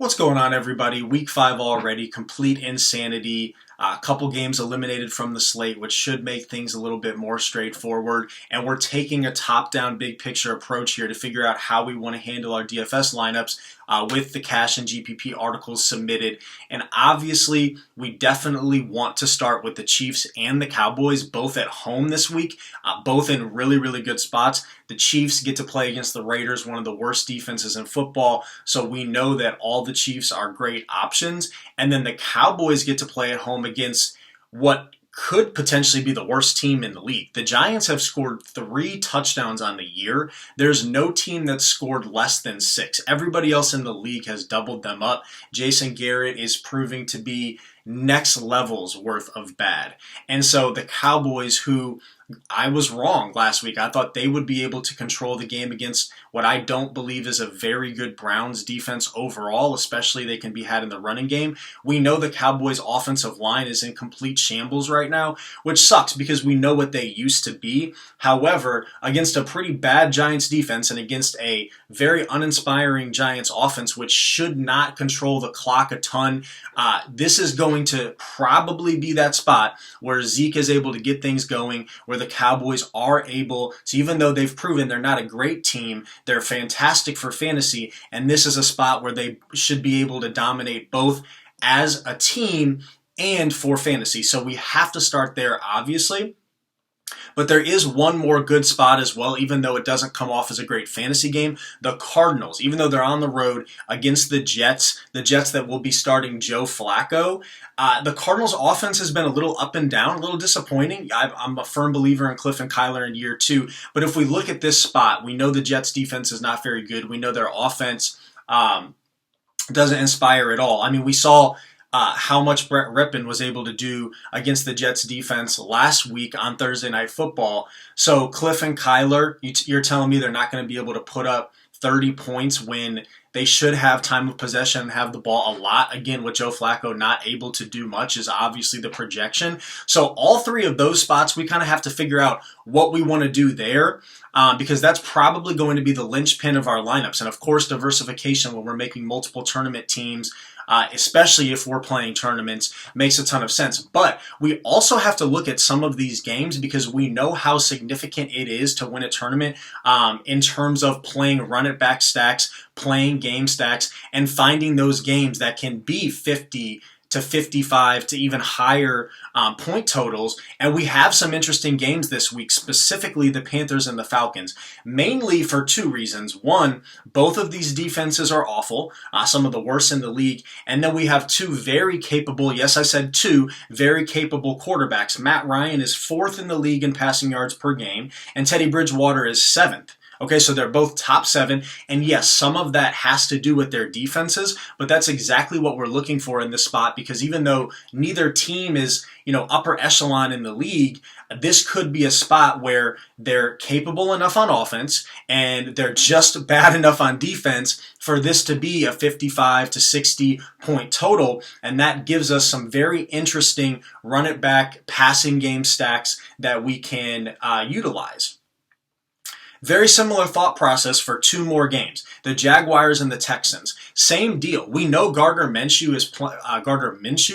What's going on, everybody? Week 5 already, complete insanity. A couple games eliminated from the slate, which should make things a little bit more straightforward. And we're taking a top-down, big-picture approach here to figure out how we want to handle our DFS lineups with the cash and GPP articles submitted. And obviously, we definitely want to start with the Chiefs and the Cowboys, both at home this week, both in really, really good spots. The Chiefs get to play against the Raiders, one of the worst defenses in football, so we know that all the Chiefs are great options. And then the Cowboys get to play at home against what could potentially be the worst team in the league. The Giants have scored 3 touchdowns on the year. There's no team that's scored less than 6. Everybody else in the league has doubled them up. Jason Garrett is proving to be next levels worth of bad. And so the Cowboys, who I was wrong last week. I thought they would be able to control the game against what I don't believe is a very good Browns defense overall, especially they can be had in the running game. We know the Cowboys' offensive line is in complete shambles right now, which sucks because we know what they used to be. However, against a pretty bad Giants defense and against a very uninspiring Giants offense, which should not control the clock a ton, this is going to probably be that spot where Zeke is able to get things going, where the Cowboys are able to, even though they've proven they're not a great team, they're fantastic for fantasy, and this is a spot where they should be able to dominate both as a team and for fantasy. So we have to start there, obviously. But there is one more good spot as well, even though it doesn't come off as a great fantasy game. The Cardinals, even though they're on the road against the Jets that will be starting Joe Flacco, the Cardinals' offense has been a little up and down, a little disappointing. I'm a firm believer in Cliff and Kyler in year 2. But if we look at this spot, we know the Jets' defense is not very good. We know their offense doesn't inspire at all. I mean, we saw how much Brett Rippon was able to do against the Jets defense last week on Thursday Night Football. So Cliff and Kyler, you're telling me they're not going to be able to put up 30 points when they should have time of possession and have the ball a lot. Again, with Joe Flacco not able to do much is obviously the projection. So all 3 of those spots, we kind of have to figure out what we want to do there because that's probably going to be the linchpin of our lineups. And of course, diversification when we're making multiple tournament teams, especially if we're playing tournaments, makes a ton of sense. But we also have to look at some of these games because we know how significant it is to win a tournament in terms of playing run-it-back stacks, playing game stacks, and finding those games that can be 50 to 55 to even higher point totals. And we have some interesting games this week, specifically the Panthers and the Falcons, mainly for 2 reasons. One, both of these defenses are awful, some of the worst in the league. And then we have 2 very capable, yes, I said 2 very capable quarterbacks. Matt Ryan is 4th in the league in passing yards per game, and Teddy Bridgewater is 7th. Okay, so they're both top 7, and yes, some of that has to do with their defenses, but that's exactly what we're looking for in this spot because even though neither team is, upper echelon in the league, this could be a spot where they're capable enough on offense and they're just bad enough on defense for this to be a 55 to 60 point total, and that gives us some very interesting run-it-back passing game stacks that we can utilize. Very similar thought process for 2 more games. The Jaguars and the Texans. Same deal. We know Gardner Minshew,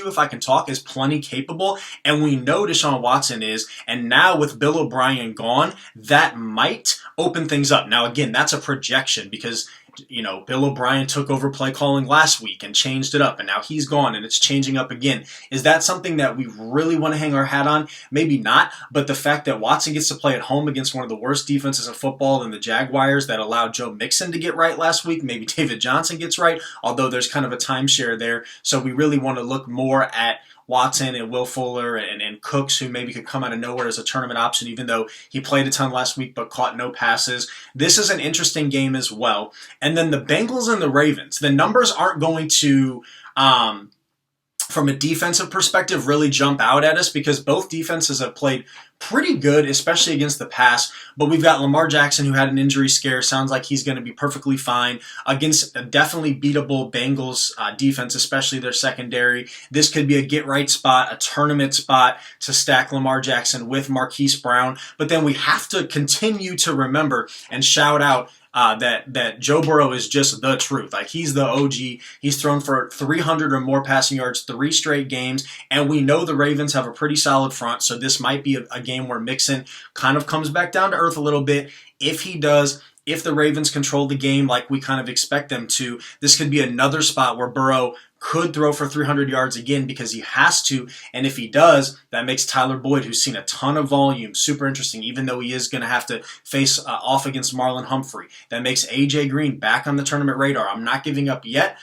if I can talk, is plenty capable, and we know Deshaun Watson is, and now with Bill O'Brien gone, that might open things up. Now again, that's a projection because Bill O'Brien took over play calling last week and changed it up, and now he's gone and it's changing up again. Is that something that we really want to hang our hat on? Maybe not, but the fact that Watson gets to play at home against one of the worst defenses in football and the Jaguars that allowed Joe Mixon to get right last week, maybe David Johnson gets right, although there's kind of a timeshare there, so we really want to look more at Watson and Will Fuller and Cooks, who maybe could come out of nowhere as a tournament option, even though he played a ton last week but caught no passes. This is an interesting game as well. And then the Bengals and the Ravens. The numbers aren't going to, from a defensive perspective, really jump out at us because both defenses have played pretty good, especially against the pass. But we've got Lamar Jackson, who had an injury scare. Sounds like he's going to be perfectly fine against a definitely beatable Bengals defense, especially their secondary. This could be a get-right spot, a tournament spot to stack Lamar Jackson with Marquise Brown. But then we have to continue to remember and shout out that Joe Burrow is just the truth. Like, he's the OG. He's thrown for 300 or more passing yards 3 straight games, and we know the Ravens have a pretty solid front, so this might be a game where Mixon kind of comes back down to earth a little bit. If he does, if the Ravens control the game like we kind of expect them to, this could be another spot where Burrow could throw for 300 yards again because he has to, and if he does, that makes Tyler Boyd, who's seen a ton of volume, super interesting, even though he is going to have to face off against Marlon Humphrey. That makes A.J. Green back on the tournament radar. I'm not giving up yet.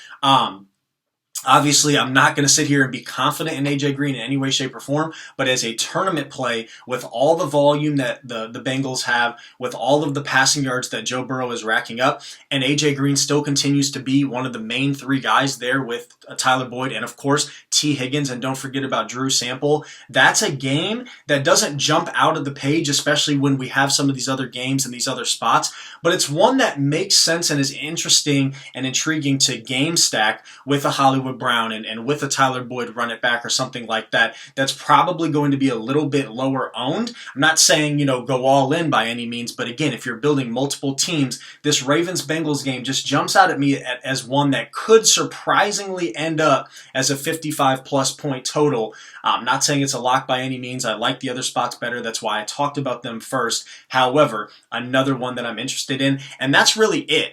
Obviously, I'm not going to sit here and be confident in A.J. Green in any way, shape, or form, but as a tournament play, with all the volume that the Bengals have, with all of the passing yards that Joe Burrow is racking up, and A.J. Green still continues to be one of the main 3 guys there with Tyler Boyd and, of course, T. Higgins, and don't forget about Drew Sample. That's a game that doesn't jump out of the page, especially when we have some of these other games and these other spots, but it's one that makes sense and is interesting and intriguing to game stack with a Hollywood Brown and with a Tyler Boyd run it back or something like that. That's probably going to be a little bit lower owned. I'm not saying, go all in by any means, but again, if you're building multiple teams, this Ravens-Bengals game just jumps out at me as one that could surprisingly end up as a 55-plus point total. I'm not saying it's a lock by any means. I like the other spots better. That's why I talked about them first. However, another one that I'm interested in, and that's really it.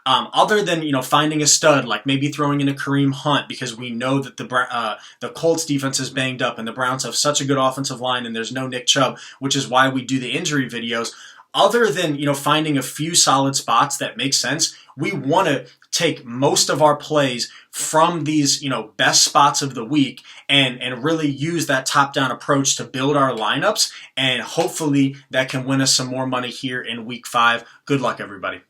Other than finding a stud, like maybe throwing in a Kareem Hunt, because we know that the Colts defense is banged up and the Browns have such a good offensive line and there's no Nick Chubb, which is why we do the injury videos. Other than finding a few solid spots that make sense, we want to take most of our plays from these best spots of the week and really use that top-down approach to build our lineups, and hopefully that can win us some more money here in week 5. Good luck, everybody.